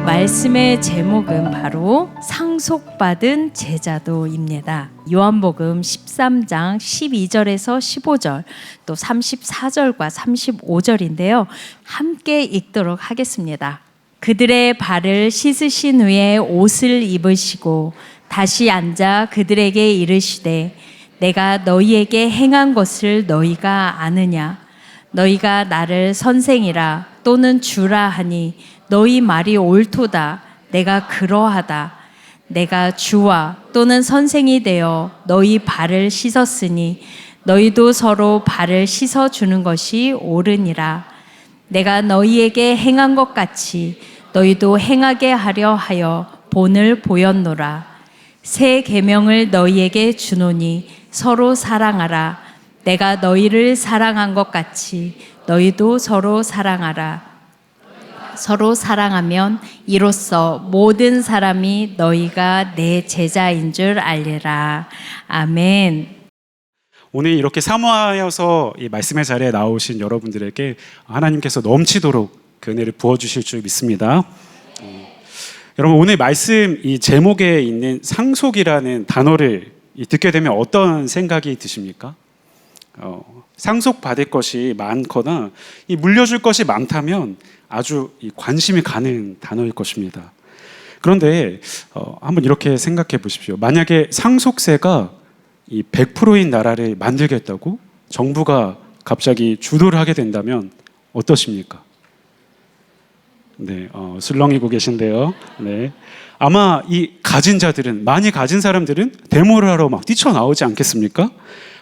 말씀의 제목은 바로 상속받은 제자도입니다. 요한복음 13장 12절에서 15절 또 34절과 35절인데요. 함께 읽도록 하겠습니다. 그들의 발을 씻으신 후에 옷을 입으시고 다시 앉아 그들에게 이르시되 내가 너희에게 행한 것을 너희가 아느냐? 너희가 나를 선생이라 또는 주라 하니 너희 말이 옳도다. 내가 그러하다. 내가 주와 또는 선생이 되어 너희 발을 씻었으니 너희도 서로 발을 씻어주는 것이 옳으니라. 내가 너희에게 행한 것 같이 너희도 행하게 하려 하여 본을 보였노라. 새 계명을 너희에게 주노니 서로 사랑하라. 내가 너희를 사랑한 것 같이 너희도 서로 사랑하라. 서로 사랑하면 이로써 모든 사람이 너희가 내 제자인 줄 알리라. 아멘. 오늘 이렇게 사모하여서 이 말씀의 자리에 나오신 여러분들에게 하나님께서 넘치도록 그 은혜를 부어주실 줄 믿습니다. 여러분, 오늘 말씀 이 제목에 있는 상속이라는 단어를 듣게 되면 어떤 생각이 드십니까? 상속받을 것이 많거나 이 물려줄 것이 많다면 아주 관심이 가는 단어일 것입니다. 그런데 한번 이렇게 생각해 보십시오. 만약에 상속세가 이 100%인 나라를 만들겠다고 정부가 갑자기 주도를 하게 된다면 어떠십니까? 네, 술렁이고 계신데요. 네, 아마 이 가진 자들은, 많이 가진 사람들은 데모를 하러 막 뛰쳐나오지 않겠습니까?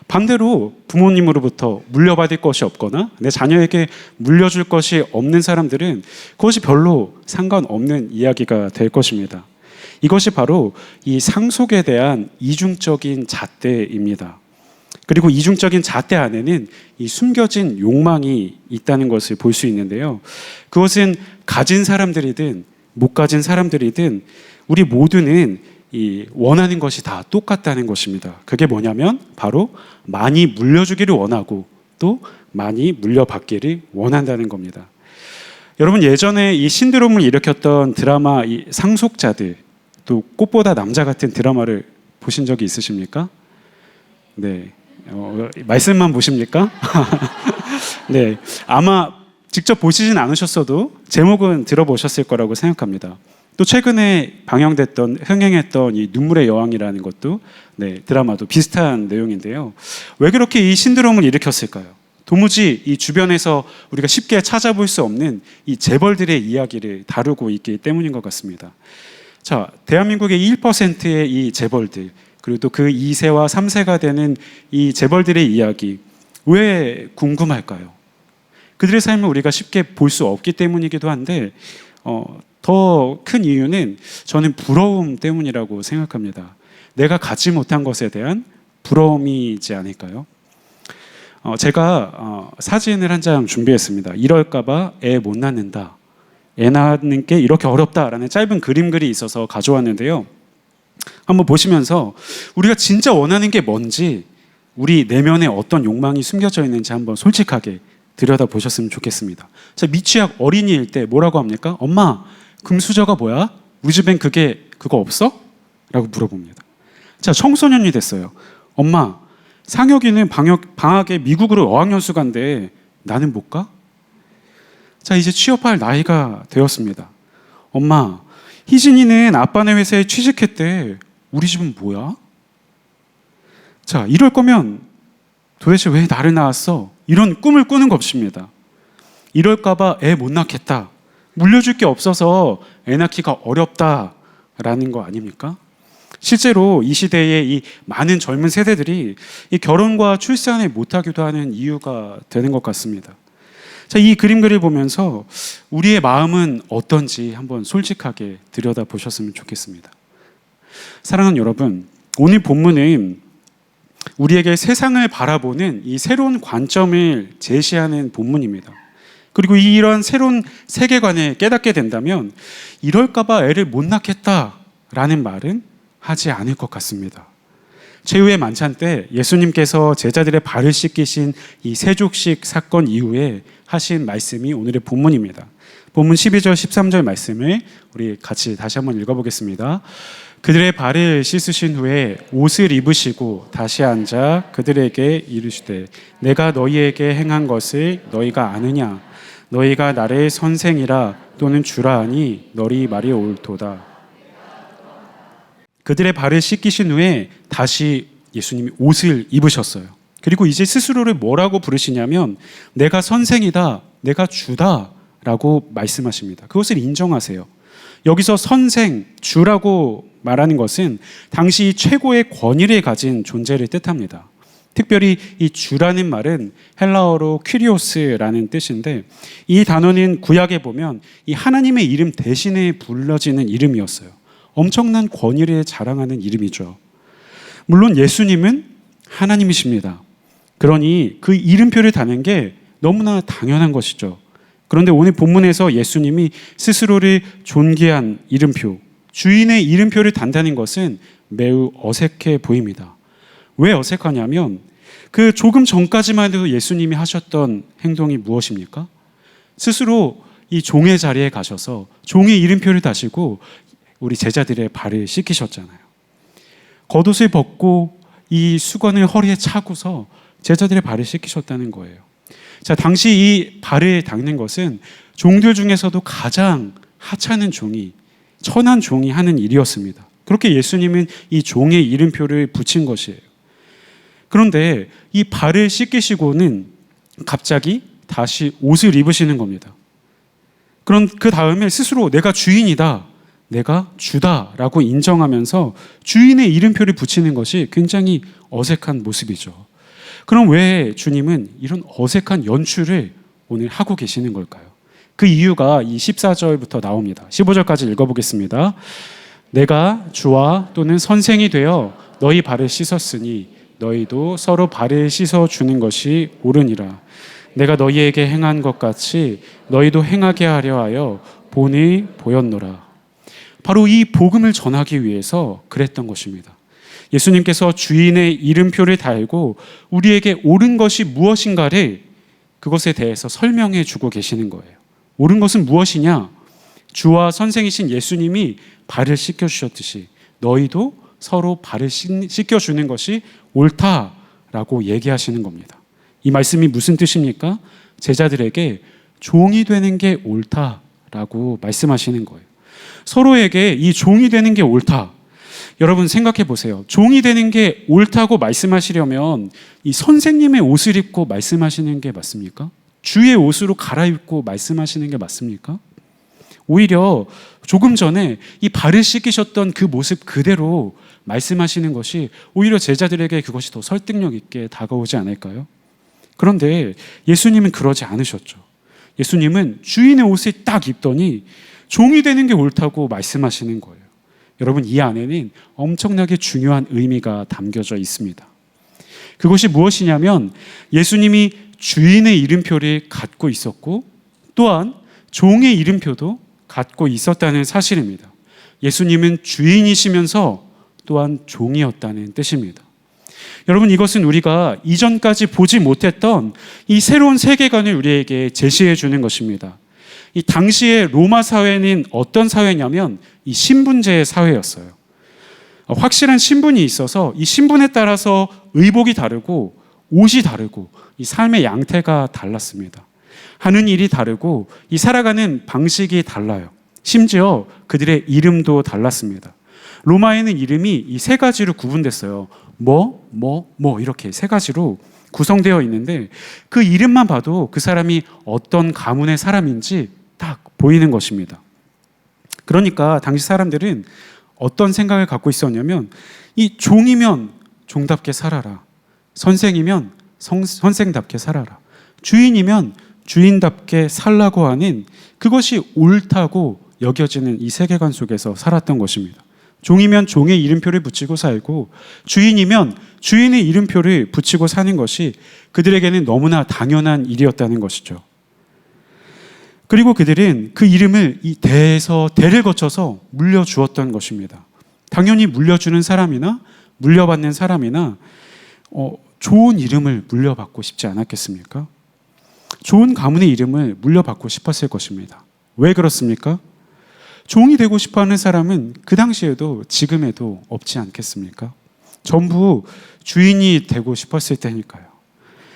반대로 부모님으로부터 물려받을 것이 없거나 내 자녀에게 물려줄 것이 없는 사람들은 그것이 별로 상관없는 이야기가 될 것입니다. 이것이 바로 이 상속에 대한 이중적인 잣대입니다. 그리고 이중적인 잣대 안에는 이 숨겨진 욕망이 있다는 것을 볼 수 있는데요. 그것은 가진 사람들이든 못 가진 사람들이든 우리 모두는 이 원하는 것이 다 똑같다는 것입니다. 그게 뭐냐면 바로 많이 물려주기를 원하고 또 많이 물려받기를 원한다는 겁니다. 여러분, 예전에 이 신드롬을 일으켰던 드라마 이 상속자들, 또 꽃보다 남자 같은 드라마를 보신 적이 있으십니까? 네, 말씀만 보십니까? 네, 아마 직접 보시진 않으셨어도 제목은 들어보셨을 거라고 생각합니다. 또 최근에 방영됐던 흥행했던 이 눈물의 여왕이라는 것도 드라마도 비슷한 내용인데요. 왜 그렇게 이 신드롬을 일으켰을까요? 도무지 이 주변에서 우리가 쉽게 찾아볼 수 없는 이 재벌들의 이야기를 다루고 있기 때문인 것 같습니다. 자, 대한민국의 1%의 이 재벌들, 그리고 또 그 2세와 3세가 되는 이 재벌들의 이야기, 왜 궁금할까요? 그들의 삶을 우리가 쉽게 볼 수 없기 때문이기도 한데 더 큰 이유는 저는 부러움 때문이라고 생각합니다. 내가 갖지 못한 것에 대한 부러움이지 않을까요? 제가 사진을 한 장 준비했습니다. 이럴까봐 애 못 낳는다. 애 낳는 게 이렇게 어렵다라는 짧은 그림글이 있어서 가져왔는데요. 한번 보시면서 우리가 진짜 원하는 게 뭔지, 우리 내면에 어떤 욕망이 숨겨져 있는지 한번 솔직하게 들여다보셨으면 좋겠습니다. 자, 미취학 어린이일 때 뭐라고 합니까? 엄마, 금수저가 뭐야? 우리 집엔 그거 없어? 라고 물어봅니다. 자, 청소년이 됐어요. 엄마, 상혁이는 방학에 미국으로 어학연수 간대. 나는 못 가? 자, 이제 취업할 나이가 되었습니다. 엄마, 희진이는 아빠네 회사에 취직했대. 우리 집은 뭐야? 자, 이럴 거면 도대체 왜 나를 낳았어? 이런 꿈을 꾸는 것입니다. 이럴까봐 애 못 낳겠다. 물려줄 게 없어서 애 낳기가 어렵다라는 거 아닙니까? 실제로 이 시대의 이 많은 젊은 세대들이 이 결혼과 출산을 못하기도 하는 이유가 되는 것 같습니다. 자, 이 그림글을 보면서 우리의 마음은 어떤지 한번 솔직하게 들여다보셨으면 좋겠습니다. 사랑하는 여러분, 오늘 본문은 우리에게 세상을 바라보는 이 새로운 관점을 제시하는 본문입니다. 그리고 이런 새로운 세계관을 깨닫게 된다면 이럴까봐 애를 못 낳겠다라는 말은 하지 않을 것 같습니다. 최후의 만찬 때 예수님께서 제자들의 발을 씻기신 이 세족식 사건 이후에 하신 말씀이 오늘의 본문입니다. 본문 12절 13절 말씀을 우리 같이 다시 한번 읽어보겠습니다. 그들의 발을 씻으신 후에 옷을 입으시고 다시 앉아 그들에게 이르시되 내가 너희에게 행한 것을 너희가 아느냐? 너희가 나를 선생이라 또는 주라 하니 너희 말이 옳도다. 그들의 발을 씻기신 후에 다시 예수님이 옷을 입으셨어요. 그리고 이제 스스로를 뭐라고 부르시냐면 내가 선생이다, 내가 주다 라고 말씀하십니다. 그것을 인정하세요. 여기서 선생, 주라고 말하는 것은 당시 최고의 권위를 가진 존재를 뜻합니다. 특별히 이 주라는 말은 헬라어로 퀴리오스라는 뜻인데 이 단어는 구약에 보면 이 하나님의 이름 대신에 불러지는 이름이었어요. 엄청난 권위를 자랑하는 이름이죠. 물론 예수님은 하나님이십니다. 그러니 그 이름표를 다는 게 너무나 당연한 것이죠. 그런데 오늘 본문에서 예수님이 스스로를 존귀한 이름표, 주인의 이름표를 단다는 것은 매우 어색해 보입니다. 왜 어색하냐면 그 조금 전까지만 해도 예수님이 하셨던 행동이 무엇입니까? 스스로 이 종의 자리에 가셔서 종의 이름표를 다시고 우리 제자들의 발을 씻기셨잖아요. 겉옷을 벗고 이 수건을 허리에 차고서 제자들의 발을 씻기셨다는 거예요. 자, 당시 이 발을 닦는 것은 종들 중에서도 가장 하찮은 종이, 천한 종이 하는 일이었습니다. 그렇게 예수님은 이 종의 이름표를 붙인 것이에요. 그런데 이 발을 씻기시고는 갑자기 다시 옷을 입으시는 겁니다. 그런 그 다음에 스스로 내가 주인이다, 내가 주다라고 인정하면서 주인의 이름표를 붙이는 것이 굉장히 어색한 모습이죠. 그럼 왜 주님은 이런 어색한 연출을 오늘 하고 계시는 걸까요? 그 이유가 이 14절부터 나옵니다. 15절까지 읽어보겠습니다. 내가 주와 또는 선생이 되어 너희 발을 씻었으니 너희도 서로 발을 씻어주는 것이 옳으니라. 내가 너희에게 행한 것 같이 너희도 행하게 하려 하여 본이 보였노라. 바로 이 복음을 전하기 위해서 그랬던 것입니다. 예수님께서 주인의 이름표를 달고 우리에게 옳은 것이 무엇인가를 그것에 대해서 설명해 주고 계시는 거예요. 옳은 것은 무엇이냐? 주와 선생이신 예수님이 발을 씻겨주셨듯이 너희도 서로 발을 씻겨주는 것이 옳다라고 얘기하시는 겁니다. 이 말씀이 무슨 뜻입니까? 제자들에게 종이 되는 게 옳다라고 말씀하시는 거예요. 서로에게 이 종이 되는 게 옳다. 여러분 생각해 보세요. 종이 되는 게 옳다고 말씀하시려면 이 선생님의 옷을 입고 말씀하시는 게 맞습니까? 주의 옷으로 갈아입고 말씀하시는 게 맞습니까? 오히려 조금 전에 이 발을 씻기셨던 그 모습 그대로 말씀하시는 것이 오히려 제자들에게 그것이 더 설득력 있게 다가오지 않을까요? 그런데 예수님은 그러지 않으셨죠. 예수님은 주인의 옷을 딱 입더니 종이 되는 게 옳다고 말씀하시는 거예요. 여러분 이 안에는 엄청나게 중요한 의미가 담겨져 있습니다. 그것이 무엇이냐면 예수님이 주인의 이름표를 갖고 있었고 또한 종의 이름표도 갖고 있었다는 사실입니다. 예수님은 주인이시면서 또한 종이었다는 뜻입니다. 여러분 이것은 우리가 이전까지 보지 못했던 이 새로운 세계관을 우리에게 제시해 주는 것입니다. 이 당시의 로마 사회는 어떤 사회냐면 이 신분제의 사회였어요. 확실한 신분이 있어서 이 신분에 따라서 의복이 다르고 옷이 다르고 이 삶의 양태가 달랐습니다. 하는 일이 다르고 이 살아가는 방식이 달라요. 심지어 그들의 이름도 달랐습니다. 로마에는 이름이 이 세 가지로 구분됐어요. 이렇게 세 가지로 구성되어 있는데 그 이름만 봐도 그 사람이 어떤 가문의 사람인지 딱 보이는 것입니다. 그러니까 당시 사람들은 어떤 생각을 갖고 있었냐면 이 종이면 종답게 살아라. 선생이면 선생답게 살아라. 주인이면 주인답게 살라고 하는 그것이 옳다고 여겨지는 이 세계관 속에서 살았던 것입니다. 종이면 종의 이름표를 붙이고 살고 주인이면 주인의 이름표를 붙이고 사는 것이 그들에게는 너무나 당연한 일이었다는 것이죠. 그리고 그들은 그 이름을 이 대에서 대를 거쳐서 물려주었던 것입니다. 당연히 물려주는 사람이나 물려받는 사람이나 좋은 이름을 물려받고 싶지 않았겠습니까? 좋은 가문의 이름을 물려받고 싶었을 것입니다. 왜 그렇습니까? 종이 되고 싶어하는 사람은 그 당시에도 지금에도 없지 않겠습니까? 전부 주인이 되고 싶었을 때니까요.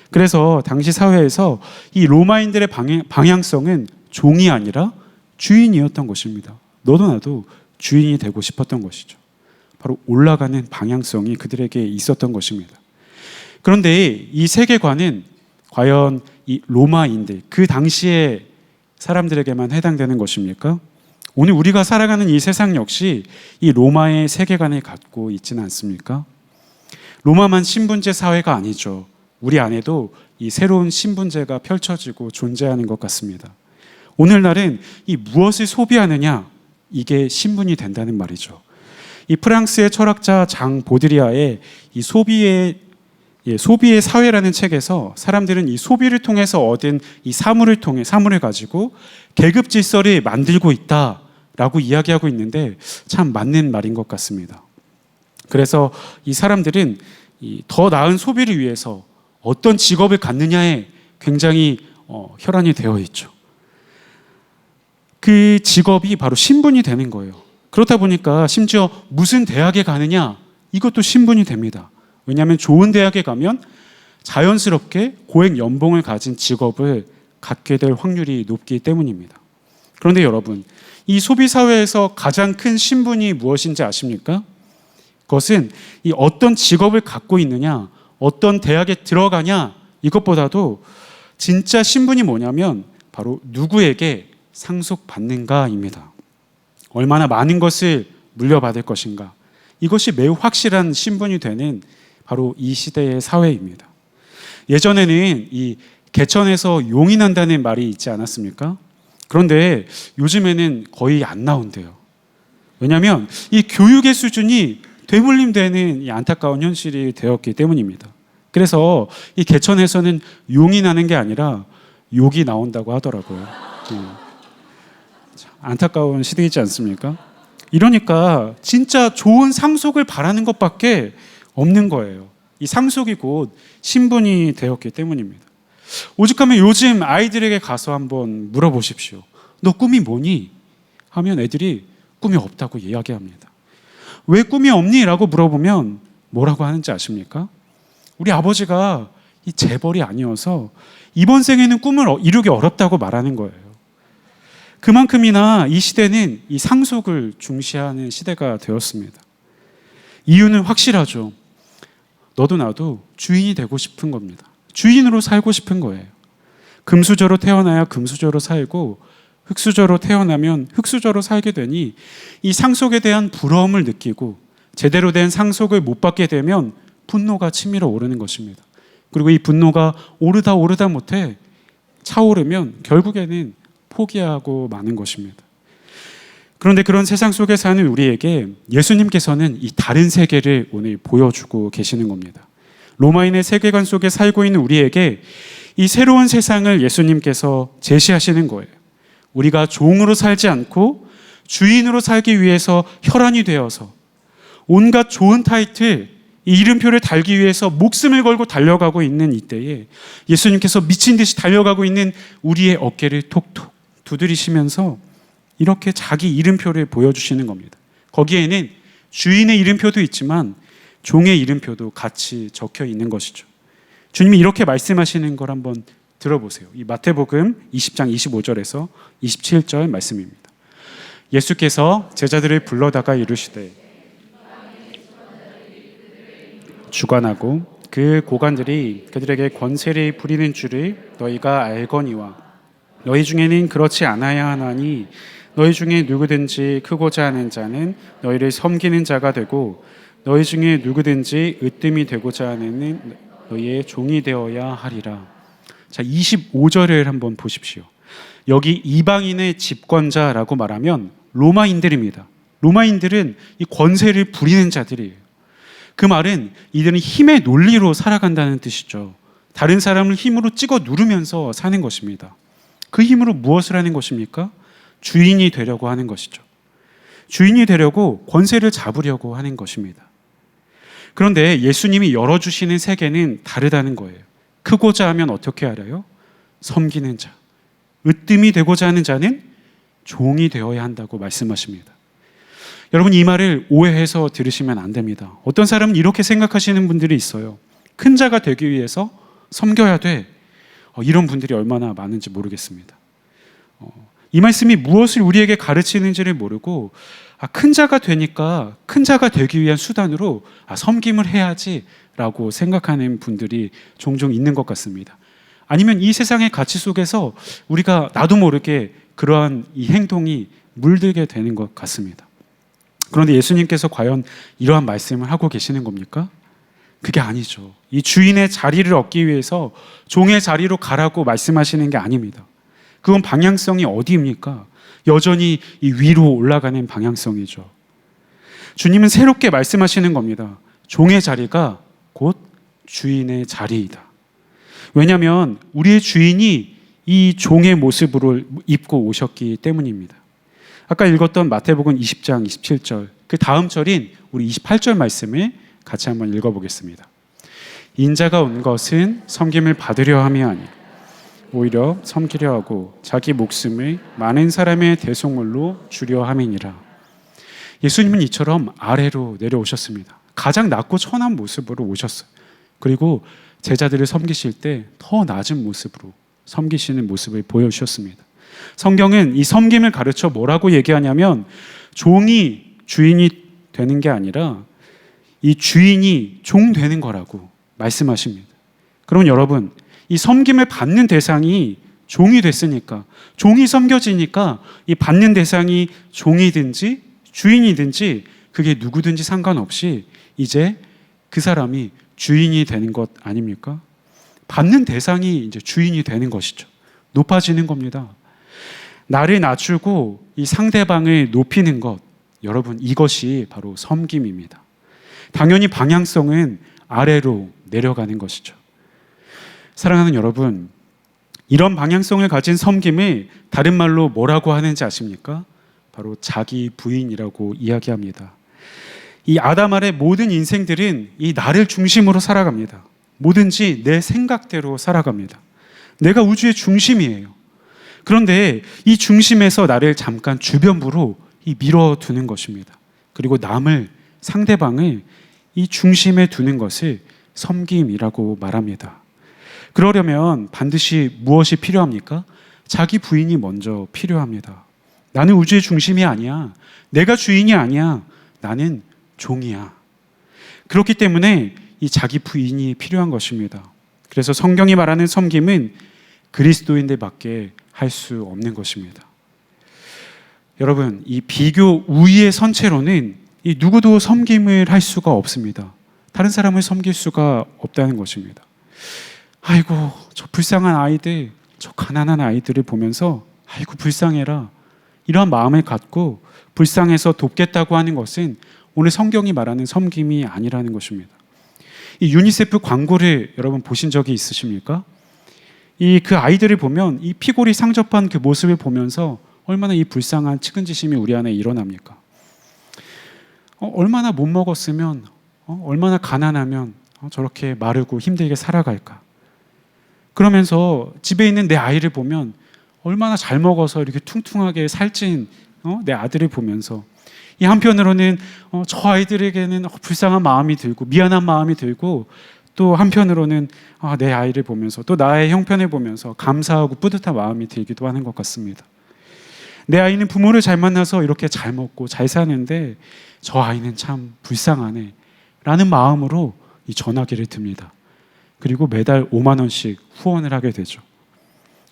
그래서 당시 사회에서 이 로마인들의 방향성은 종이 아니라 주인이었던 것입니다. 너도 나도 주인이 되고 싶었던 것이죠. 바로 올라가는 방향성이 그들에게 있었던 것입니다. 그런데 이 세계관은 과연 이 로마인들, 그 당시의 사람들에게만 해당되는 것입니까? 오늘 우리가 살아가는 이 세상 역시 이 로마의 세계관을 갖고 있지는 않습니까? 로마만 신분제 사회가 아니죠. 우리 안에도 이 새로운 신분제가 펼쳐지고 존재하는 것 같습니다. 오늘날은 이 무엇을 소비하느냐, 이게 신분이 된다는 말이죠. 이 프랑스의 철학자 장 보드리아의 이 소비의 사회라는 책에서 사람들은 이 소비를 통해서 얻은 이 사물을 가지고 계급 질서를 만들고 있다라고 이야기하고 있는데 참 맞는 말인 것 같습니다. 그래서 이 사람들은 이 더 나은 소비를 위해서 어떤 직업을 갖느냐에 굉장히 혈안이 되어 있죠. 그 직업이 바로 신분이 되는 거예요. 그렇다 보니까 심지어 무슨 대학에 가느냐, 이것도 신분이 됩니다. 왜냐하면 좋은 대학에 가면 자연스럽게 고액 연봉을 가진 직업을 갖게 될 확률이 높기 때문입니다. 그런데 여러분, 이 소비사회에서 가장 큰 신분이 무엇인지 아십니까? 그것은 이 어떤 직업을 갖고 있느냐, 어떤 대학에 들어가냐, 이것보다도 진짜 신분이 뭐냐면 바로 누구에게 상속받는가입니다. 얼마나 많은 것을 물려받을 것인가, 이것이 매우 확실한 신분이 되는 바로 이 시대의 사회입니다. 예전에는 이 개천에서 용이 난다는 말이 있지 않았습니까? 그런데 요즘에는 거의 안 나온대요. 왜냐하면 이 교육의 수준이 되물림되는 이 안타까운 현실이 되었기 때문입니다. 그래서 이 개천에서는 용이 나는 게 아니라 욕이 나온다고 하더라고요. 안타까운 시대이지 않습니까? 이러니까 진짜 좋은 상속을 바라는 것밖에 없는 거예요. 이 상속이 곧 신분이 되었기 때문입니다. 오죽하면 요즘 아이들에게 가서 한번 물어보십시오. 너 꿈이 뭐니? 하면 애들이 꿈이 없다고 이야기합니다. 왜 꿈이 없니? 라고 물어보면 뭐라고 하는지 아십니까? 우리 아버지가 이 재벌이 아니어서 이번 생에는 꿈을 이루기 어렵다고 말하는 거예요. 그만큼이나 이 시대는 이 상속을 중시하는 시대가 되었습니다. 이유는 확실하죠. 너도 나도 주인이 되고 싶은 겁니다. 주인으로 살고 싶은 거예요. 금수저로 태어나야 금수저로 살고 흙수저로 태어나면 흙수저로 살게 되니 이 상속에 대한 부러움을 느끼고 제대로 된 상속을 못 받게 되면 분노가 치밀어 오르는 것입니다. 그리고 이 분노가 오르다 못해 차오르면 결국에는 포기하고 마는 것입니다. 그런데 그런 세상 속에 사는 우리에게 예수님께서는 이 다른 세계를 오늘 보여주고 계시는 겁니다. 로마인의 세계관 속에 살고 있는 우리에게 이 새로운 세상을 예수님께서 제시하시는 거예요. 우리가 종으로 살지 않고 주인으로 살기 위해서 혈안이 되어서 온갖 좋은 타이틀, 이 이름표를 달기 위해서 목숨을 걸고 달려가고 있는 이때에 예수님께서 미친 듯이 달려가고 있는 우리의 어깨를 톡톡 두드리시면서 이렇게 자기 이름표를 보여주시는 겁니다. 거기에는 주인의 이름표도 있지만 종의 이름표도 같이 적혀 있는 것이죠. 주님이 이렇게 말씀하시는 걸 한번 들어보세요. 이 마태복음 20장 25절에서 27절 말씀입니다. 예수께서 제자들을 불러다가 이르시되 주관하고 그 고관들이 그들에게 권세를 부리는 줄을 너희가 알거니와 너희 중에는 그렇지 않아야 하나니 너희 중에 누구든지 크고자 하는 자는 너희를 섬기는 자가 되고 너희 중에 누구든지 으뜸이 되고자 하는 너희의 종이 되어야 하리라. 자, 25절을 한번 보십시오. 여기 이방인의 집권자라고 말하면 로마인들입니다. 로마인들은 이 권세를 부리는 자들이에요. 그 말은 이들은 힘의 논리로 살아간다는 뜻이죠. 다른 사람을 힘으로 찍어 누르면서 사는 것입니다. 그 힘으로 무엇을 하는 것입니까? 주인이 되려고 하는 것이죠. 주인이 되려고 권세를 잡으려고 하는 것입니다. 그런데 예수님이 열어주시는 세계는 다르다는 거예요. 크고자 하면 어떻게 알아요? 섬기는 자. 으뜸이 되고자 하는 자는 종이 되어야 한다고 말씀하십니다. 여러분, 이 말을 오해해서 들으시면 안 됩니다. 어떤 사람은 이렇게 생각하시는 분들이 있어요. 큰 자가 되기 위해서 섬겨야 돼. 이런 분들이 얼마나 많은지 모르겠습니다. 이 말씀이 무엇을 우리에게 가르치는지를 모르고 큰 자가 되니까 큰 자가 되기 위한 수단으로 섬김을 해야지라고 생각하는 분들이 종종 있는 것 같습니다. 아니면 이 세상의 가치 속에서 우리가 나도 모르게 그러한 이 행동이 물들게 되는 것 같습니다. 그런데 예수님께서 과연 이러한 말씀을 하고 계시는 겁니까? 그게 아니죠. 이 주인의 자리를 얻기 위해서 종의 자리로 가라고 말씀하시는 게 아닙니다. 그건 방향성이 어디입니까? 여전히 이 위로 올라가는 방향성이죠. 주님은 새롭게 말씀하시는 겁니다. 종의 자리가 곧 주인의 자리이다. 왜냐하면 우리의 주인이 이 종의 모습으로 입고 오셨기 때문입니다. 아까 읽었던 마태복음 20장 27절, 그 다음 절인 우리 28절 말씀을 같이 한번 읽어보겠습니다. 인자가 온 것은 섬김을 받으려 함이 아니요 오히려 섬기려 하고 자기 목숨을 많은 사람의 대속물로 주려 함이니라. 예수님은 이처럼 아래로 내려오셨습니다. 가장 낮고 천한 모습으로 오셨어요. 그리고 제자들을 섬기실 때 더 낮은 모습으로 섬기시는 모습을 보여주셨습니다. 성경은 이 섬김을 가르쳐 뭐라고 얘기하냐면 종이 주인이 되는 게 아니라 이 주인이 종 되는 거라고 말씀하십니다. 그럼 여러분, 이 섬김을 받는 대상이 종이 됐으니까, 종이 섬겨지니까 이 받는 대상이 종이든지 주인이든지 그게 누구든지 상관없이 이제 그 사람이 주인이 되는 것 아닙니까? 받는 대상이 이제 주인이 되는 것이죠. 높아지는 겁니다. 나를 낮추고 이 상대방을 높이는 것, 여러분, 이것이 바로 섬김입니다. 당연히 방향성은 아래로 내려가는 것이죠. 사랑하는 여러분, 이런 방향성을 가진 섬김을 다른 말로 뭐라고 하는지 아십니까? 바로 자기 부인이라고 이야기합니다. 이 아담 아래 모든 인생들은 이 나를 중심으로 살아갑니다. 뭐든지 내 생각대로 살아갑니다. 내가 우주의 중심이에요. 그런데 이 중심에서 나를 잠깐 주변부로 밀어두는 것입니다. 그리고 남을, 상대방을 이 중심에 두는 것을 섬김이라고 말합니다. 그러려면 반드시 무엇이 필요합니까? 자기 부인이 먼저 필요합니다. 나는 우주의 중심이 아니야. 내가 주인이 아니야. 나는 종이야. 그렇기 때문에 이 자기 부인이 필요한 것입니다. 그래서 성경이 말하는 섬김은 그리스도인들밖에 할 수 없는 것입니다. 여러분, 이 비교 우위의 선체로는 이 누구도 섬김을 할 수가 없습니다. 다른 사람을 섬길 수가 없다는 것입니다. 아이고, 저 불쌍한 아이들, 저 가난한 아이들을 보면서 아이고 불쌍해라, 이러한 마음을 갖고 불쌍해서 돕겠다고 하는 것은 오늘 성경이 말하는 섬김이 아니라는 것입니다. 이 유니세프 광고를 여러분 보신 적이 있으십니까? 그 아이들을 보면 이 피골이 상접한 그 모습을 보면서 얼마나 이 불쌍한 측은지심이 우리 안에 일어납니까? 얼마나 못 먹었으면, 얼마나 가난하면 저렇게 마르고 힘들게 살아갈까? 그러면서 집에 있는 내 아이를 보면 얼마나 잘 먹어서 이렇게 퉁퉁하게 살찐 내 아들을 보면서 이 한편으로는 저 아이들에게는 불쌍한 마음이 들고 미안한 마음이 들고, 또 한편으로는 내 아이를 보면서 또 나의 형편을 보면서 감사하고 뿌듯한 마음이 들기도 하는 것 같습니다. 내 아이는 부모를 잘 만나서 이렇게 잘 먹고 잘 사는데 저 아이는 참 불쌍하네 라는 마음으로 이 전화기를 듭니다. 그리고 매달 5만 원씩 후원을 하게 되죠.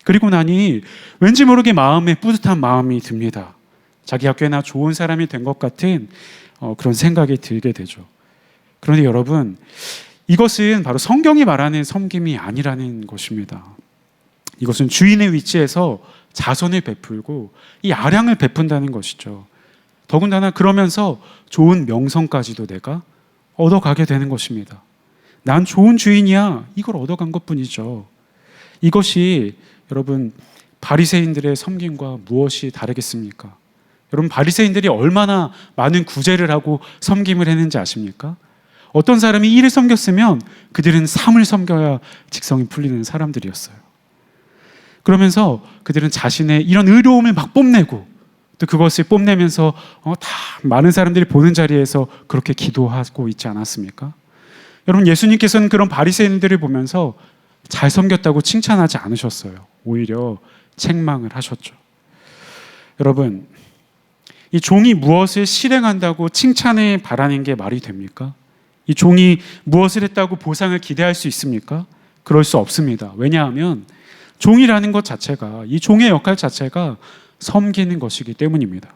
그리고 나니 왠지 모르게 마음에 뿌듯한 마음이 듭니다. 자기가 꽤나 좋은 사람이 된 것 같은 그런 생각이 들게 되죠. 그런데 여러분, 이것은 바로 성경이 말하는 섬김이 아니라는 것입니다. 이것은 주인의 위치에서 자선을 베풀고 이 아량을 베푼다는 것이죠. 더군다나 그러면서 좋은 명성까지도 내가 얻어가게 되는 것입니다. 난 좋은 주인이야, 이걸 얻어간 것뿐이죠. 이것이 여러분 바리새인들의 섬김과 무엇이 다르겠습니까? 여러분, 바리새인들이 얼마나 많은 구제를 하고 섬김을 했는지 아십니까? 어떤 사람이 1을 섬겼으면 그들은 3을 섬겨야 직성이 풀리는 사람들이었어요. 그러면서 그들은 자신의 이런 의로움을 막 뽐내고 또 그것을 뽐내면서 다 많은 사람들이 보는 자리에서 그렇게 기도하고 있지 않았습니까? 여러분, 예수님께서는 그런 바리새인들을 보면서 잘 섬겼다고 칭찬하지 않으셨어요. 오히려 책망을 하셨죠. 여러분, 이 종이 무엇을 실행한다고 칭찬을 바라는 게 말이 됩니까? 이 종이 무엇을 했다고 보상을 기대할 수 있습니까? 그럴 수 없습니다. 왜냐하면 종이라는 것 자체가, 이 종의 역할 자체가 섬기는 것이기 때문입니다.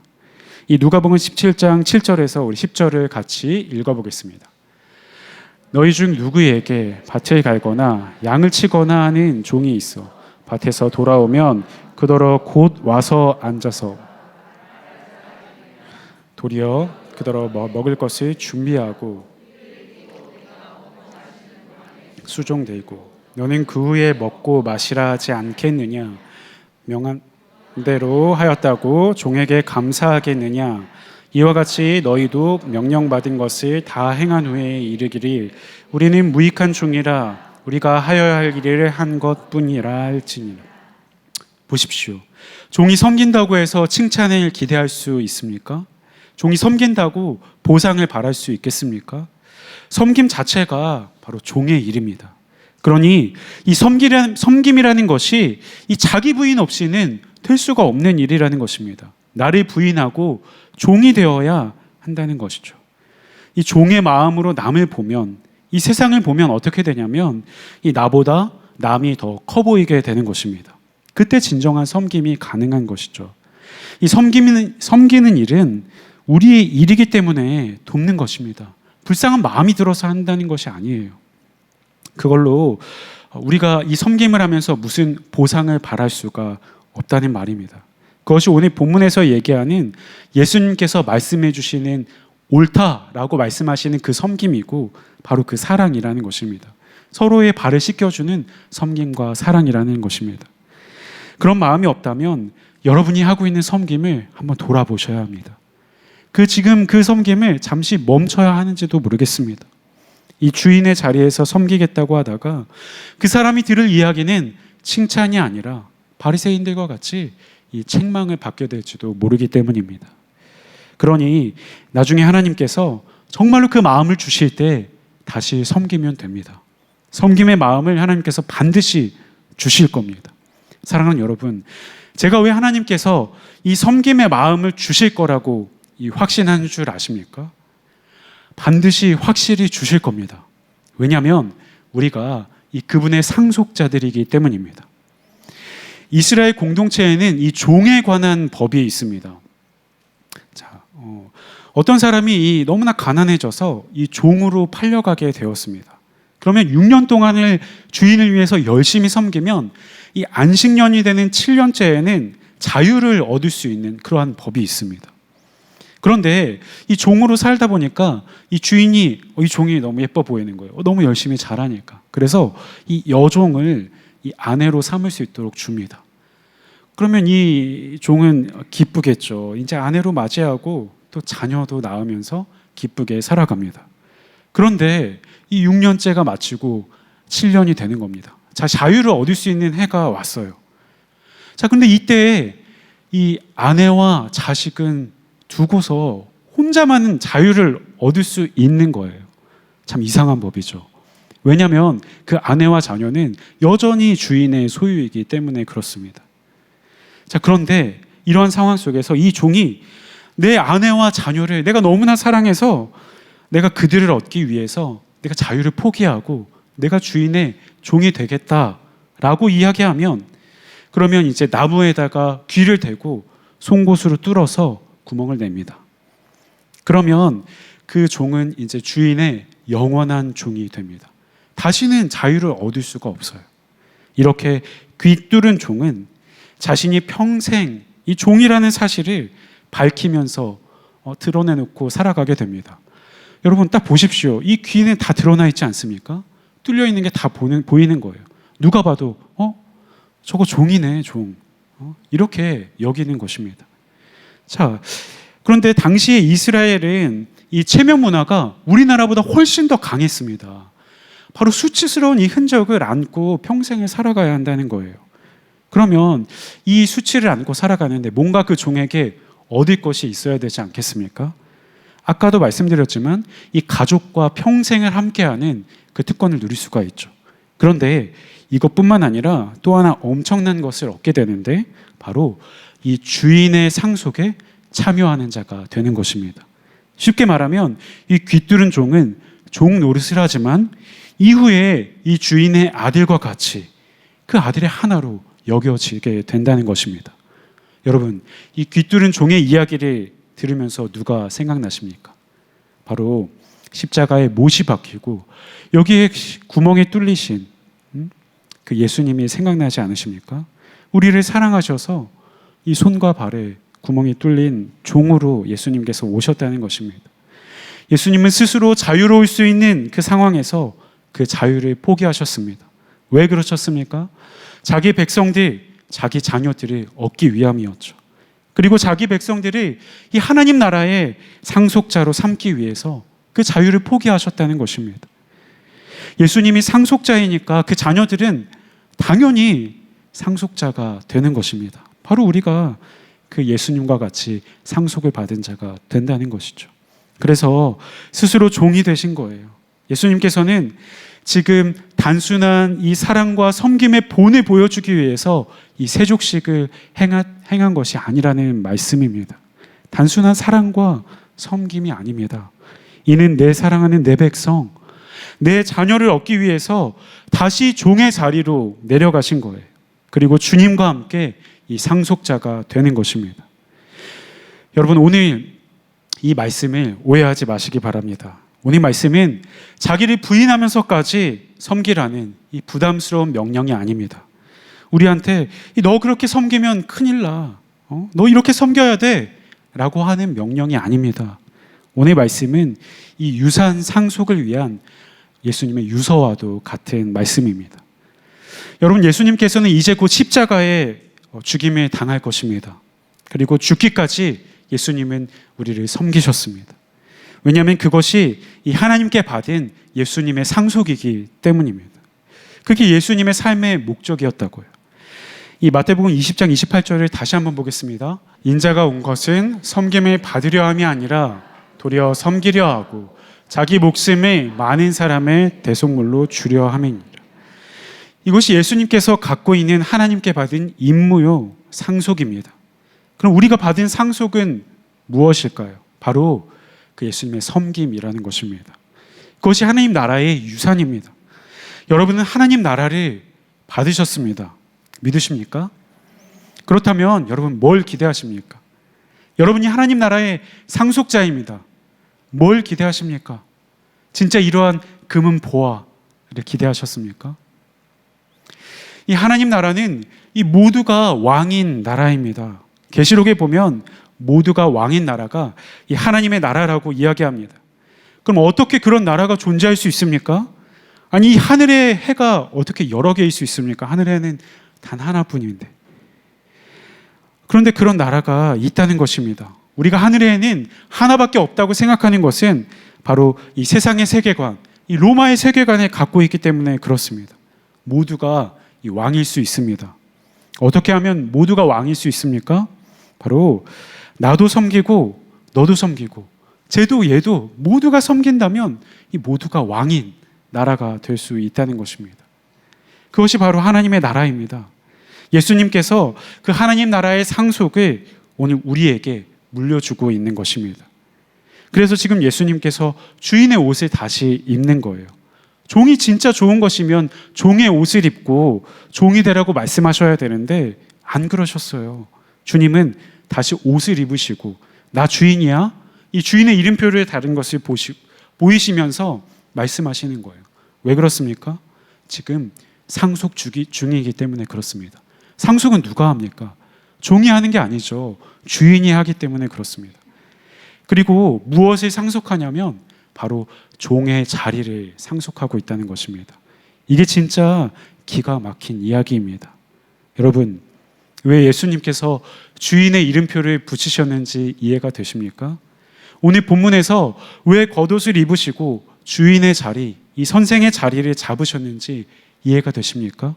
이 누가복음 17장 7절에서 우리 10절을 같이 읽어보겠습니다. 너희 중 누구에게 밭을 갈거나 양을 치거나 하는 종이 있어 밭에서 돌아오면 그더러 곧 와서 앉아서 도리어 그더러 먹을 것을 준비하고 수종되고 너는 그 후에 먹고 마시라 하지 않겠느냐? 명한 대로 하였다고 종에게 감사하겠느냐? 이와 같이 너희도 명령받은 것을 다 행한 후에 이르기를 우리는 무익한 종이라 우리가 하여야 할 일을 한 것뿐이라 할지니라. 보십시오. 종이 섬긴다고 해서 칭찬을 기대할 수 있습니까? 종이 섬긴다고 보상을 바랄 수 있겠습니까? 섬김 자체가 바로 종의 일입니다. 그러니 이 섬김이라는 것이 이 자기 부인 없이는 될 수가 없는 일이라는 것입니다. 나를 부인하고 종이 되어야 한다는 것이죠. 이 종의 마음으로 남을 보면, 이 세상을 보면 어떻게 되냐면 이 나보다 남이 더 커 보이게 되는 것입니다. 그때 진정한 섬김이 가능한 것이죠. 이 섬기는 일은 우리의 일이기 때문에 돕는 것입니다. 불쌍한 마음이 들어서 한다는 것이 아니에요. 그걸로 우리가 이 섬김을 하면서 무슨 보상을 바랄 수가 없다는 말입니다. 그것이 오늘 본문에서 얘기하는 예수님께서 말씀해 주시는 옳다라고 말씀하시는 그 섬김이고 바로 그 사랑이라는 것입니다. 서로의 발을 씻겨주는 섬김과 사랑이라는 것입니다. 그런 마음이 없다면 여러분이 하고 있는 섬김을 한번 돌아보셔야 합니다. 지금 그 섬김을 잠시 멈춰야 하는지도 모르겠습니다. 이 주인의 자리에서 섬기겠다고 하다가 그 사람이 들을 이야기는 칭찬이 아니라 바리새인들과 같이 이 책망을 받게 될지도 모르기 때문입니다. 그러니 나중에 하나님께서 정말로 그 마음을 주실 때 다시 섬기면 됩니다. 섬김의 마음을 하나님께서 반드시 주실 겁니다. 사랑하는 여러분, 제가 왜 하나님께서 이 섬김의 마음을 주실 거라고 확신하는 줄 아십니까? 반드시 확실히 주실 겁니다. 왜냐하면 우리가 그분의 상속자들이기 때문입니다. 이스라엘 공동체에는 이 종에 관한 법이 있습니다. 어떤 사람이 너무나 가난해져서 이 종으로 팔려가게 되었습니다. 그러면 6년 동안을 주인을 위해서 열심히 섬기면 이 안식년이 되는 7년째에는 자유를 얻을 수 있는 그러한 법이 있습니다. 그런데 이 종으로 살다 보니까 이 주인이 이 종이 너무 예뻐 보이는 거예요. 너무 열심히 잘하니까. 그래서 이 여종을 이 아내로 삼을 수 있도록 줍니다. 그러면 이 종은 기쁘겠죠. 이제 아내로 맞이하고 또 자녀도 낳으면서 기쁘게 살아갑니다. 그런데 이 6년째가 마치고 7년이 되는 겁니다. 자유를 얻을 수 있는 해가 왔어요. 근데 이때 이 아내와 자식은 두고서 혼자만은 자유를 얻을 수 있는 거예요. 참 이상한 법이죠. 왜냐하면 그 아내와 자녀는 여전히 주인의 소유이기 때문에 그렇습니다. 그런데 이러한 상황 속에서 이 종이 내 아내와 자녀를 내가 너무나 사랑해서 내가 그들을 얻기 위해서 내가 자유를 포기하고 내가 주인의 종이 되겠다라고 이야기하면 그러면 이제 나무에다가 귀를 대고 송곳으로 뚫어서 구멍을 냅니다. 그러면 그 종은 이제 주인의 영원한 종이 됩니다. 다시는 자유를 얻을 수가 없어요. 이렇게 귀 뚫은 종은 자신이 평생 이 종이라는 사실을 밝히면서 드러내놓고 살아가게 됩니다. 여러분 딱 보십시오. 이 귀는 다 드러나 있지 않습니까? 뚫려 있는 게 다 보이는 거예요. 누가 봐도 저거 종이네, 종. 이렇게 여기는 것입니다. 그런데 당시에 이스라엘은 이 체면 문화가 우리나라보다 훨씬 더 강했습니다. 바로 수치스러운 이 흔적을 안고 평생을 살아가야 한다는 거예요. 그러면 이 수치를 안고 살아가는데 뭔가 그 종에게 얻을 것이 있어야 되지 않겠습니까? 아까도 말씀드렸지만 이 가족과 평생을 함께하는 그 특권을 누릴 수가 있죠. 그런데 이것뿐만 아니라 또 하나 엄청난 것을 얻게 되는데 바로 이 주인의 상속에 참여하는 자가 되는 것입니다. 쉽게 말하면 이 귀뚫은 종은 종 노릇을 하지만 이후에 이 주인의 아들과 같이 그 아들의 하나로 여겨지게 된다는 것입니다. 여러분, 이 귀뚫은 종의 이야기를 들으면서 누가 생각나십니까? 바로 십자가에 못이 박히고 여기에 구멍이 뚫리신 그 예수님이 생각나지 않으십니까? 우리를 사랑하셔서 이 손과 발에 구멍이 뚫린 종으로 예수님께서 오셨다는 것입니다. 예수님은 스스로 자유로울 수 있는 그 상황에서 그 자유를 포기하셨습니다. 왜 그러셨습니까? 자기 백성들, 자기 자녀들을 얻기 위함이었죠. 그리고 자기 백성들을 이 하나님 나라의 상속자로 삼기 위해서 그 자유를 포기하셨다는 것입니다. 예수님이 상속자이니까 그 자녀들은 당연히 상속자가 되는 것입니다. 바로 우리가 그 예수님과 같이 상속을 받은 자가 된다는 것이죠. 그래서 스스로 종이 되신 거예요. 예수님께서는 지금 단순한 이 사랑과 섬김의 본을 보여주기 위해서 이 세족식을 행한 것이 아니라는 말씀입니다. 단순한 사랑과 섬김이 아닙니다. 이는 내 사랑하는 내 백성, 내 자녀를 얻기 위해서 다시 종의 자리로 내려가신 거예요. 그리고 주님과 함께 이 상속자가 되는 것입니다. 여러분, 오늘 이 말씀을 오해하지 마시기 바랍니다. 오늘 말씀은 자기를 부인하면서까지 섬기라는 이 부담스러운 명령이 아닙니다. 우리한테 너 그렇게 섬기면 큰일 나. 너 이렇게 섬겨야 돼. 라고 하는 명령이 아닙니다. 오늘 말씀은 이 유산 상속을 위한 예수님의 유서와도 같은 말씀입니다. 여러분, 예수님께서는 이제 곧 십자가에 죽임을 당할 것입니다. 그리고 죽기까지 예수님은 우리를 섬기셨습니다. 왜냐하면 그것이 이 하나님께 받은 예수님의 상속이기 때문입니다. 그게 예수님의 삶의 목적이었다고요. 이 마태복음 20장 28절을 다시 한번 보겠습니다. 인자가 온 것은 섬김을 받으려 함이 아니라 도리어 섬기려 하고 자기 목숨을 많은 사람의 대속물로 주려 함이니라. 이것이 예수님께서 갖고 있는 하나님께 받은 임무요 상속입니다. 그럼 우리가 받은 상속은 무엇일까요? 바로 그 예수님의 섬김이라는 것입니다. 그것이 하나님 나라의 유산입니다. 여러분은 하나님 나라를 받으셨습니다. 믿으십니까? 그렇다면 여러분 뭘 기대하십니까? 여러분이 하나님 나라의 상속자입니다. 뭘 기대하십니까? 진짜 이러한 금은 보화를 기대하셨습니까? 이 하나님 나라는 이 모두가 왕인 나라입니다. 계시록에 보면 모두가 왕인 나라가 이 하나님의 나라라고 이야기합니다. 그럼 어떻게 그런 나라가 존재할 수 있습니까? 아니, 이 하늘의 해가 어떻게 여러 개일 수 있습니까? 하늘의 해는 단 하나뿐인데. 그런데 그런 나라가 있다는 것입니다. 우리가 하늘의 해는 하나밖에 없다고 생각하는 것은 바로 이 세상의 세계관, 이 로마의 세계관을 갖고 있기 때문에 그렇습니다. 모두가 이 왕일 수 있습니다. 어떻게 하면 모두가 왕일 수 있습니까? 바로 나도 섬기고 너도 섬기고 쟤도 얘도 모두가 섬긴다면 이 모두가 왕인 나라가 될 수 있다는 것입니다. 그것이 바로 하나님의 나라입니다. 예수님께서 그 하나님 나라의 상속을 오늘 우리에게 물려주고 있는 것입니다. 그래서 지금 예수님께서 주인의 옷을 다시 입는 거예요. 종이 진짜 좋은 것이면 종의 옷을 입고 종이 되라고 말씀하셔야 되는데 안 그러셨어요. 주님은 다시 옷을 입으시고 나 주인이야? 이 주인의 이름표를 다른 것을 보이시면서 말씀하시는 거예요. 왜 그렇습니까? 지금 상속 중이기 때문에 그렇습니다. 상속은 누가 합니까? 종이 하는 게 아니죠. 주인이 하기 때문에 그렇습니다. 그리고 무엇을 상속하냐면 바로 종의 자리를 상속하고 있다는 것입니다. 이게 진짜 기가 막힌 이야기입니다. 여러분, 왜 예수님께서 주인의 이름표를 붙이셨는지 이해가 되십니까? 오늘 본문에서 왜 겉옷을 입으시고 주인의 자리, 이 선생의 자리를 잡으셨는지 이해가 되십니까?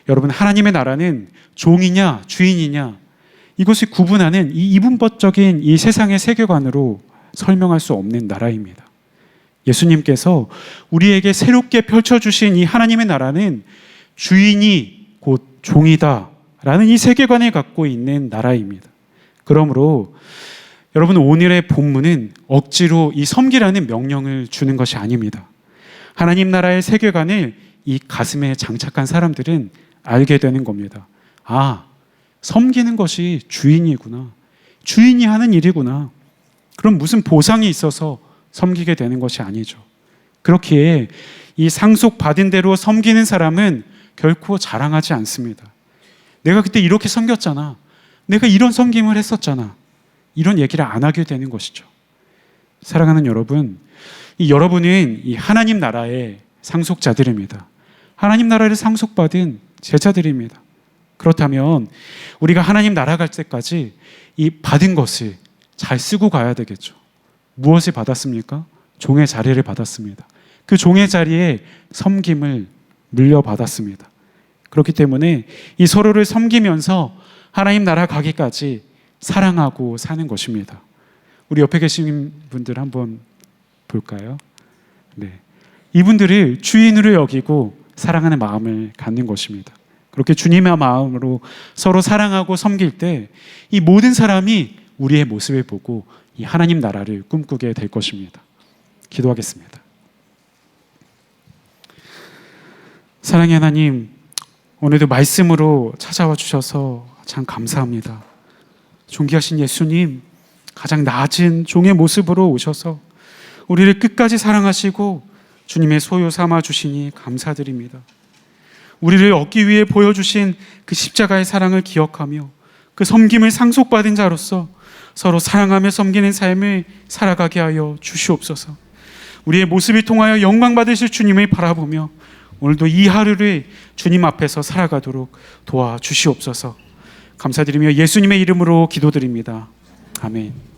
여러분, 하나님의 나라는 종이냐 주인이냐 이것을 구분하는 이 이분법적인 이 세상의 세계관으로 설명할 수 없는 나라입니다. 예수님께서 우리에게 새롭게 펼쳐주신 이 하나님의 나라는 주인이 곧 종이다 라는 이 세계관을 갖고 있는 나라입니다. 그러므로 여러분, 오늘의 본문은 억지로 이 섬기라는 명령을 주는 것이 아닙니다. 하나님 나라의 세계관을 이 가슴에 장착한 사람들은 알게 되는 겁니다. 아, 섬기는 것이 주인이구나. 주인이 하는 일이구나. 그럼 무슨 보상이 있어서 섬기게 되는 것이 아니죠. 그렇기에 이 상속받은 대로 섬기는 사람은 결코 자랑하지 않습니다. 내가 그때 이렇게 섬겼잖아. 내가 이런 섬김을 했었잖아. 이런 얘기를 안 하게 되는 것이죠. 사랑하는 여러분, 여러분은 이 하나님 나라의 상속자들입니다. 하나님 나라를 상속받은 제자들입니다. 그렇다면 우리가 하나님 나라 갈 때까지 이 받은 것을 잘 쓰고 가야 되겠죠. 무엇을 받았습니까? 종의 자리를 받았습니다. 그 종의 자리에 섬김을 물려받았습니다. 그렇기 때문에 이 서로를 섬기면서 하나님 나라 가기까지 사랑하고 사는 것입니다. 우리 옆에 계신 분들 한번 볼까요? 네. 이분들을 주인으로 여기고 사랑하는 마음을 갖는 것입니다. 그렇게 주님의 마음으로 서로 사랑하고 섬길 때 이 모든 사람이 우리의 모습을 보고 이 하나님 나라를 꿈꾸게 될 것입니다. 기도하겠습니다. 사랑의 하나님, 오늘도 말씀으로 찾아와 주셔서 참 감사합니다. 존귀하신 예수님, 가장 낮은 종의 모습으로 오셔서 우리를 끝까지 사랑하시고 주님의 소유 삼아 주시니 감사드립니다. 우리를 얻기 위해 보여주신 그 십자가의 사랑을 기억하며 그 섬김을 상속받은 자로서 서로 사랑하며 섬기는 삶을 살아가게 하여 주시옵소서. 우리의 모습을 통하여 영광 받으실 주님을 바라보며 오늘도 이 하루를 주님 앞에서 살아가도록 도와주시옵소서. 감사드리며 예수님의 이름으로 기도드립니다. 아멘.